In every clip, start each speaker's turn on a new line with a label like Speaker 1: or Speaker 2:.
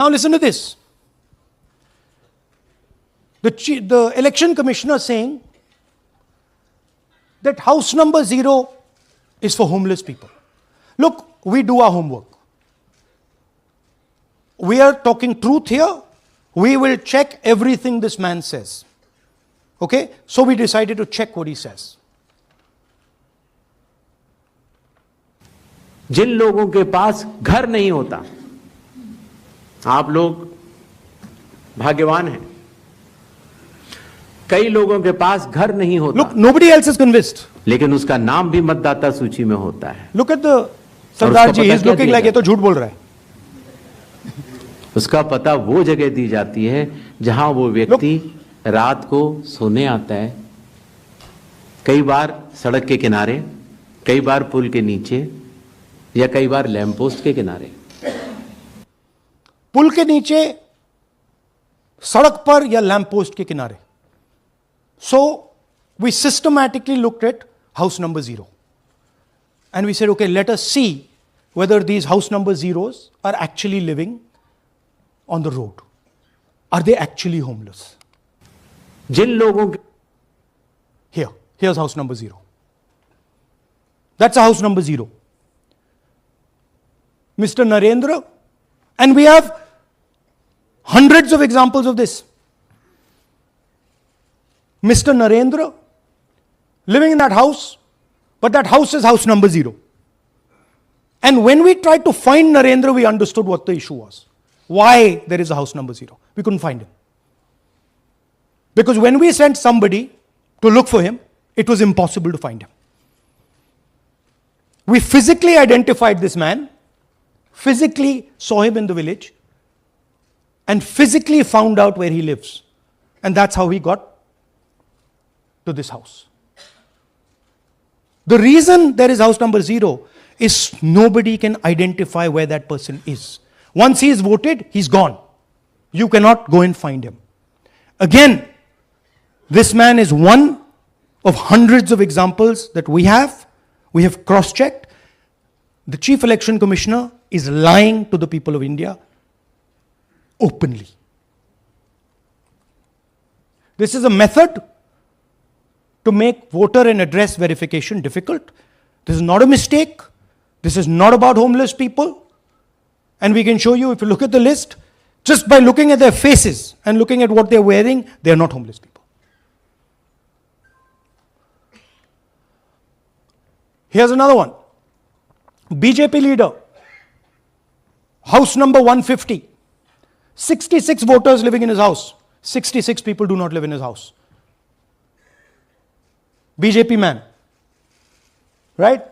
Speaker 1: Now listen to this. The election commissioner saying that house number 0 is for homeless people. Look, we do our homework. We are talking truth here. We will check everything this man says. Okay? So we decided to check what he says.
Speaker 2: जिन लोगों के पास घर नहीं होता, आप लोग भाग्यवान हैं. कई लोगों के पास घर नहीं होता.
Speaker 1: Look, nobody else is convinced.
Speaker 2: लेकिन उसका नाम भी मतदाता सूची में होता है.
Speaker 1: Look at the Sardar ji, he is looking like ये तो झूठ बोल रहा है.
Speaker 2: उसका पता वो जगह दी जाती है जहां वो व्यक्ति रात को सोने आता है. कई बार सड़क के किनारे, कई बार पुल के नीचे, या कई बार लैंप पोस्ट के किनारे.
Speaker 1: पुल के नीचे, सड़क पर या लैंप पोस्ट के किनारे. So we systematically looked at house number 0. And we said, okay, let us see whether these house number 0s are actually living on the road. Are they actually homeless?
Speaker 2: जिन लोगों
Speaker 1: Here's house number 0. That's a house number 0. Mr. Narendra, and we have hundreds of examples of this. Mr. Narendra living in that house, but that house is house number 0. And when we tried to find Narendra, we understood what the issue was. Why there is a house number 0. We couldn't find him. Because when we sent somebody to look for him, it was impossible to find him. We physically identified this man, physically saw him in the village, and physically found out where he lives. And that's how we got to this house. The reason there is house number 0 is nobody can identify where that person is. Once he is voted, he's gone. You cannot go and find him. Again, this man is one of hundreds of examples that we have. We have cross-checked. The Chief Election Commissioner is lying to the people of India openly. This is a method to make voter and address verification difficult. This is not a mistake. This is not about homeless people. And we can show you, if you look at the list, just by looking at their faces and looking at what they're wearing, they're not homeless people. Here's another one. BJP leader, house number 150. 66 voters living in his house. 66 people do not live in his house. BJP man. Right?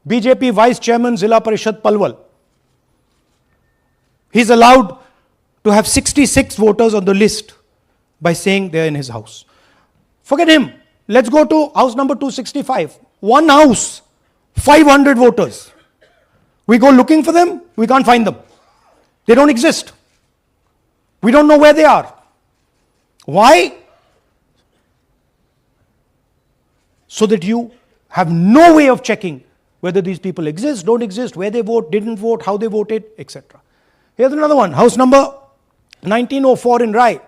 Speaker 1: BJP Vice Chairman Zilla Parishad Palwal. He's allowed to have 66 voters on the list by saying they're in his house. Forget him. Let's go to house number 265. One house, 500 voters. We go looking for them, we can't find them. They don't exist. We don't know where they are. Why? So that you have no way of checking whether these people exist, don't exist, where they vote, didn't vote, how they voted, etc. Here's another one, house number 1904 in Rai.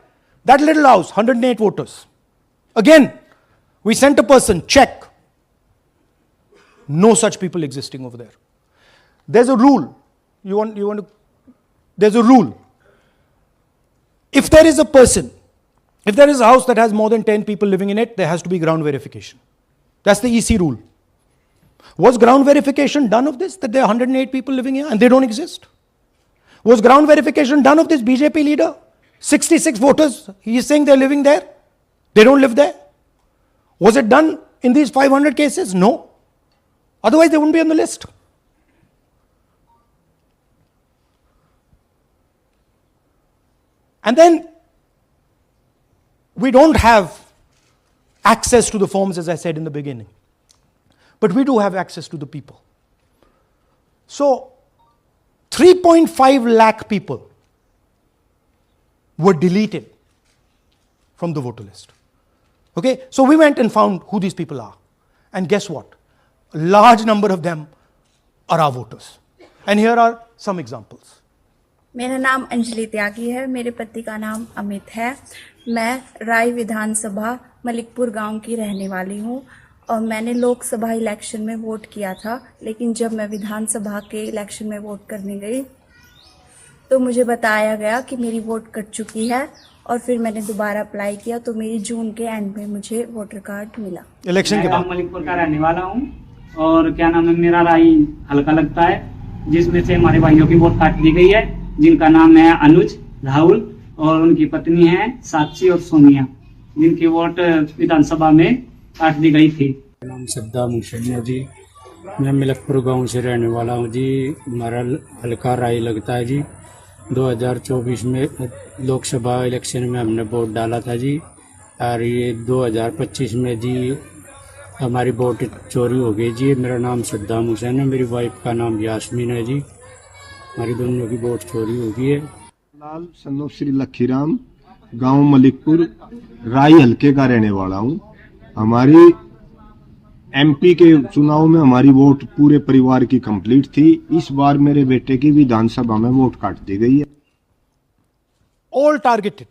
Speaker 1: That little house, 108 voters. Again, we sent a person, check. No such people existing over there. There's a rule. There's a rule. If there is a person, if there is a house that has more than 10 people living in it, there has to be ground verification. That's the EC rule. Was ground verification done of this, that there are 108 people living here and they don't exist? Was ground verification done of this BJP leader? 66 voters, he is saying they're living there. They don't live there. Was it done in these 500 cases? No. Otherwise, they wouldn't be on the list. And then, we don't have access to the forms, as I said in the beginning. But we do have access to the people. So, 3.5 lakh people were deleted from the voter list. Okay, so we went and found who these people are. And guess what? A large number of them are our voters. And here are some examples.
Speaker 3: मेरा नाम अंजलि त्यागी है, मेरे पति का नाम अमित है। मैं राय विधानसभा मलिकपुर गांव की रहने वाली हूं और मैंने लोकसभा इलेक्शन में वोट किया था, लेकिन जब मैं विधानसभा के इलेक्शन में वोट करने गई तो मुझे बताया गया कि मेरी वोट कट चुकी है और फिर मैंने दोबारा अप्लाई किया तो मेरी जून के एंड में मुझे वोटर कार्ड मिला।
Speaker 1: इलेक्शन के बाद
Speaker 4: मलिकपुर का रहने वाला हूँ और क्या नाम है, मेरा राय हल्का लगता है, जिसमें से हमारे भाइयों की वोट काट दी गई है, जिनका नाम है अनुज, राहुल और उनकी पत्नी है साक्षी और सोनिया, जिनकी वोट विधानसभा में काट दी गई थी।
Speaker 5: नाम सद्दाम हुसैन है जी, मैं मलिकपुर गांव से रहने वाला हूं जी। हमारा हल्का राय लगता है जी। 2024 में लोकसभा इलेक्शन में हमने वोट डाला था जी, और ये 2025 में जी हमारी वोट चोरी हो गई जी। मेरा नाम सद्दाम हुसैन है, मेरी वाइफ का नाम यास्मीन है जी। हमारी दोनों की वोट चोरी हो गई है।
Speaker 6: लाल सन्नो श्री लखीराम, गांव मलिकपुर, राय हल्के का रहने वाला हूं। हमारी एमपी के चुनाव में हमारी वोट पूरे परिवार की कंप्लीट थी। इस बार मेरे बेटे की विधानसभा में वोट काट दी गई है।
Speaker 1: all targeted,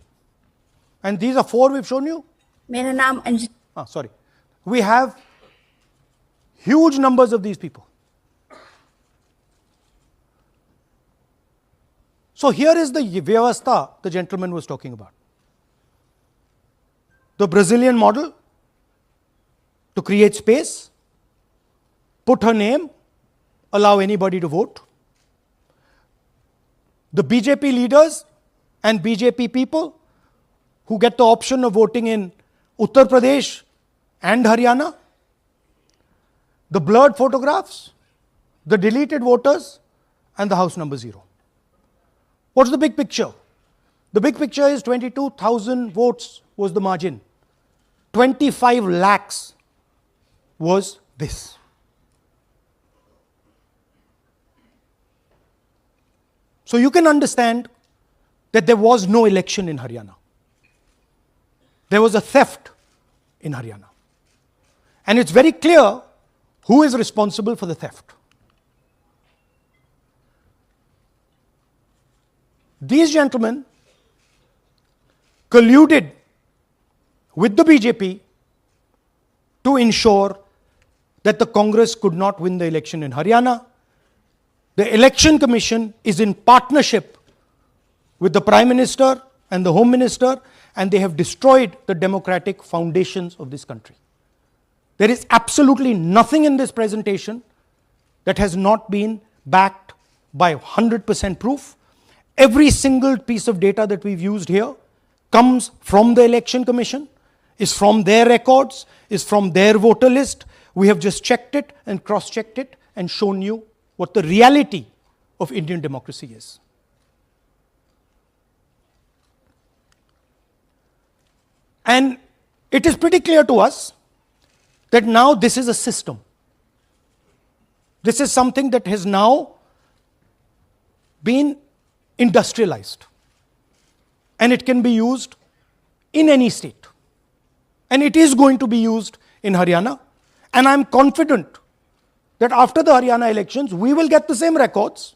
Speaker 1: and these are 4 we've shown you.
Speaker 3: मेरा नाम Anjali.
Speaker 1: Sorry, we have huge numbers of these people. So here is the vyavastha the gentleman was talking about. The Brazilian model to create space, put her name, allow anybody to vote. The BJP leaders and BJP people who get the option of voting in Uttar Pradesh and Haryana. The blurred photographs, the deleted voters, and the house number 0. What's the big picture? The big picture is 22,000 votes was the margin. 25 lakhs was this. So you can understand that there was no election in Haryana. There was a theft in Haryana. And it's very clear who is responsible for the theft. These gentlemen colluded with the BJP to ensure that the Congress could not win the election in Haryana. The Election Commission is in partnership with the Prime Minister and the Home Minister, and they have destroyed the democratic foundations of this country. There is absolutely nothing in this presentation that has not been backed by 100% proof. Every single piece of data that we've used here comes from the Election Commission, is from their records, is from their voter list. We have just checked it and cross-checked it and shown you what the reality of Indian democracy is. And it is pretty clear to us that now this is a system. This is something that has now been industrialized. And it can be used in any state. And it is going to be used in Haryana. And I'm confident that after the Haryana elections, we will get the same records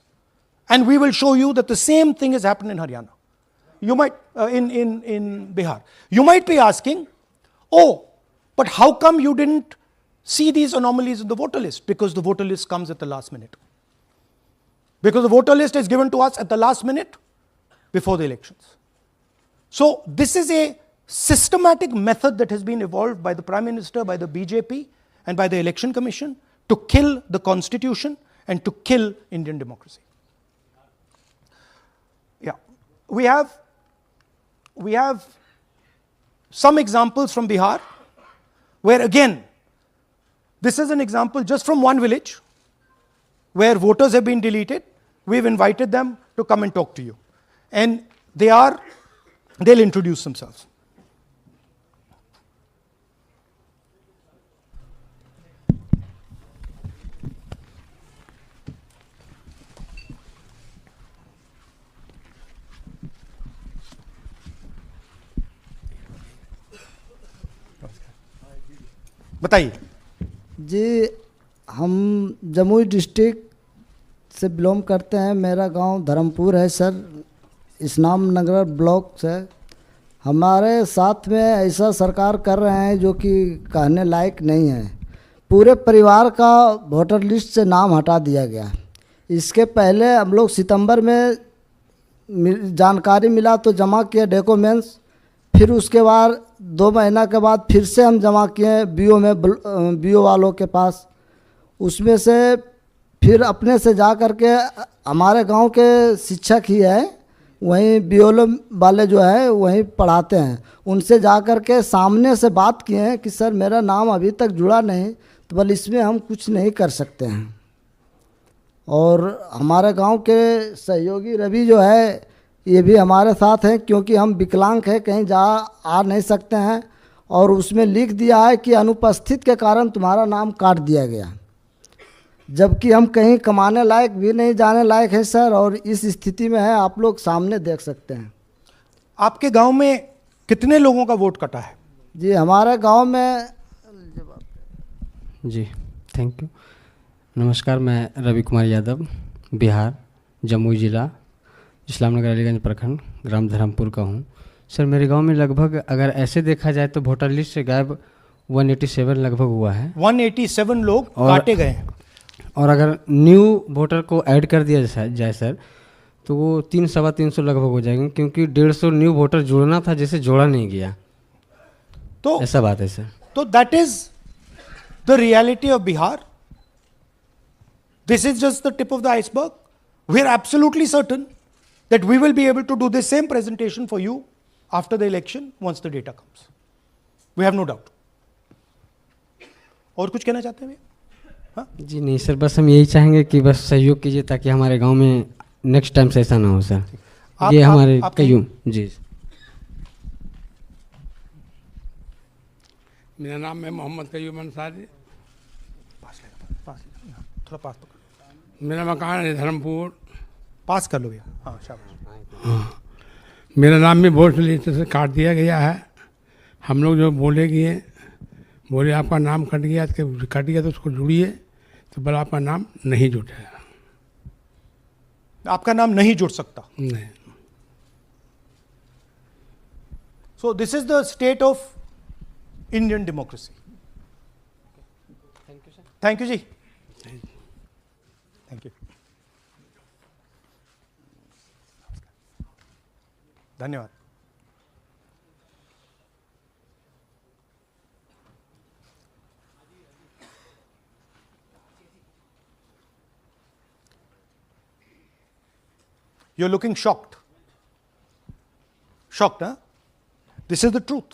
Speaker 1: and we will show you that the same thing has happened in Haryana. You might, in Bihar. You might be asking, oh, but how come you didn't see these anomalies in the voter list? Because the voter list comes at the last minute. Because the voter list is given to us at the last minute before the elections. So this is a systematic method that has been evolved by the Prime Minister, by the BJP, and by the Election Commission to kill the Constitution and to kill Indian democracy. Yeah, we have some examples from Bihar, where again, this is an example just from one village, where voters have been deleted. We've invited them to come and talk to you. And they'll introduce themselves. बताइए
Speaker 7: जी, हम Jamui district से belong करते हैं। मेरा गांव धर्मपुर है sir, इस्लाम नगर block से। हमारे साथ में ऐसा सरकार कर रहे हैं जो कि कहने लायक नहीं है। पूरे परिवार का वोटर लिस्ट से नाम हटा दिया गया। इसके पहले हम लोग सितंबर में जानकारी मिला तो जमा किए डॉक्यूमेंट्स, फिर उसके बाद 2 महीना के बाद फिर से हम जमा किए बीओ में, बीओ वालों के पास। उसमें से फिर अपने से जा कर के हमारे गांव के शिक्षक ही है, वहीं बीओ वाले जो है वहीं पढ़ाते हैं, उनसे जा कर के सामने से बात किए हैं कि सर मेरा नाम अभी तक जुड़ा नहीं, तो बोले इसमें हम कुछ नहीं कर सकते हैं। और हमारे गांव के सहयोगी रवि जो है ये भी हमारे साथ हैं, क्योंकि हम विकलांग हैं, कहीं जा आ नहीं सकते हैं। और उसमें लिख दिया है कि अनुपस्थित के कारण तुम्हारा नाम काट दिया गया, जबकि हम कहीं कमाने लायक भी नहीं जाने लायक है सर। और इस स्थिति में है, आप लोग सामने देख सकते हैं।
Speaker 1: आपके गांव में कितने लोगों का वोट कटा है?
Speaker 7: जी हमारे गांव में
Speaker 8: जी थैंक यू। नमस्कार, मैं रवि कुमार यादव, बिहार, जमुई जिला, इस्लामनगर अलीगंज प्रखंड, ग्राम धर्मपुर का हूँ। सर मेरे गांव में लगभग अगर ऐसे देखा जाए तो वोटर लिस्ट से गायब 187 लगभग हुआ है।
Speaker 1: 187 लोग काटे गए हैं।
Speaker 8: और अगर न्यू वोटर को ऐड कर दिया जाए सर तो वो 300-325 लगभग हो जाएंगे, क्योंकि 150 न्यू वोटर जोड़ना था जिसे जोड़ा नहीं गया।
Speaker 1: तो
Speaker 8: ऐसा बात है सर।
Speaker 1: तो that is the reality of Bihar. This is just the tip of the iceberg. We are absolutely certain that we will be able to do the same presentation for you after the election once the data comes. We have no doubt. और कुछ कहना चाहते हैं भैया? हाँ?
Speaker 8: जी नहीं sir, बस हम यही चाहेंगे कि बस सहयोग कीजिए ताकि हमारे गांव में नेक्स्ट टाइम से ऐसा ना हो सर। ये हमारे कईयों जी।
Speaker 9: मेरा नाम है मोहम्मद कयूम अंसारी।
Speaker 1: थोड़ा पास पकड़।
Speaker 9: मेरा मकान है धर्मपुर।
Speaker 1: पास कर लो भैया। हाँ शाबाश।
Speaker 9: हाँ, मेरा नाम भी वोट लिस्ट से काट दिया गया है। हम लोग जो बोले आपका नाम कट गया तो उसको जुड़िए, तो बोला आपका नाम नहीं जुटा।
Speaker 1: आपका नाम नहीं जुड़ सकता।
Speaker 9: नहीं।
Speaker 1: So this is the state of Indian democracy. Thank you sir. Thank you ji. Thank you. धन्यवाद। You're looking shocked. Shocked, huh? This is the truth.